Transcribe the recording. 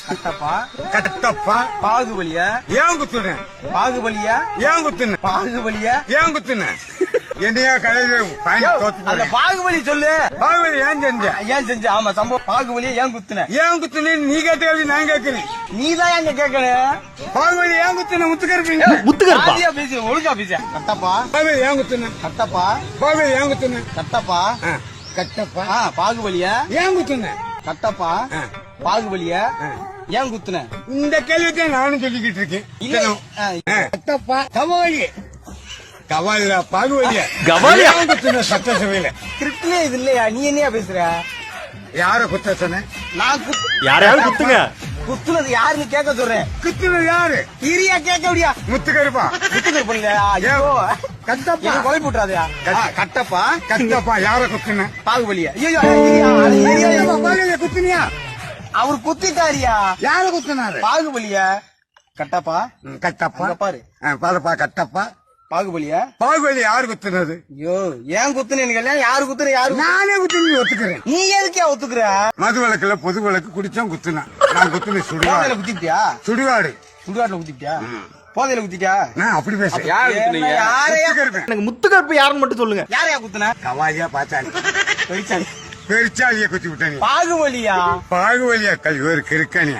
கட்டப்பா கட்டப்பா பாகுபலியா ஏன் குத்துன பாகுபலியா ஏன் குத்துன பாகுபலியா ஏன் குத்துன என்னையா கடையில அந்த பாகுபலி சொல்லு. பாகுபலி ஏன் செஞ்ச ஏன் செஞ்ச? ஆமா சம்பவம் பாகுபலியா ஏன் குத்துன? ஏன் குத்துன நீ கேட்ட நான் கேட்கிறேன். நீதான் எங்க கேட்கணும். பாகுபலி ஏன் குத்துன முத்துக்கருப்பீங்க முத்துக்கருப்பா பேசு ஒழுங்கா பேச. கட்டப்பா பாகுபலி ஏன் குத்துன கட்டப்பா பாகுபலி ஏன் குத்துன கட்டப்பா கட்டப்பா பாகுபலியா ஏன் குத்துன கட்டப்பா பாகுபலியா ஏன் குத்துன? இந்த கேள்விதான் நானும் சொல்லிக்கிட்டு இருக்கேன். கட்டப்பா கவாலி கவாலியா பாகுபலியா கவாலியா குத்துன சட்டசபையில கிரிக்கெட்லயே இது இல்லையா? நீ என்னையா பேசுற? யார குத்த சொன்ன? நான் யாரையாவது குத்துங்க. குத்துனது யாருன்னு கேட்க சொல்றேன். குத்துனது யாரு? இரியா கேட்க முடியா? முத்துக்கருப்பா முத்துக்கருப்பா ஐயோ கட்டப்பா கொலை போட்டுறாதயா? கட்டப்பா கட்டப்பா யார குத்துன? பாகுபலியா? பாகுபலியா குத்துனியா? அவர் குத்திட்டாரியா? யார குத்துனாரு? பாகுபலியா கட்டப்பா கட்டப்பா பாரு பாருப்பா கட்டப்பா பாகுபலியா? பாகுபலி யாரு குத்துனது? ஐயோ ஏன் குத்துனீங்க? யாரு குத்துற? யாரு நானே குத்துனது ஒத்துக்கிறேன். நீ எதுக்கே ஒத்துக்குற? மது விளக்குல பொது விளக்கு குடிச்சோம் குத்துனா நான் குத்துன போதையில சுடுகாடு குத்திட்டியா? சுடுகாடு சுடுகாட்டுல குத்திட்டியா? போதையில குத்திட்டியா? நான் அப்படி பேசுறேன். யாரையா எனக்கு முத்துக்கருப்பு யாருன்னு மட்டும் சொல்லுங்க. யாரையா குத்துன? கவாலியா பாச்சாலி பெரிச்சாலி பெருச்சாலிய குத்தி விட்டானி. பாகுபலியா? பாகுபலியா கல் ஒரு கிருக்கணி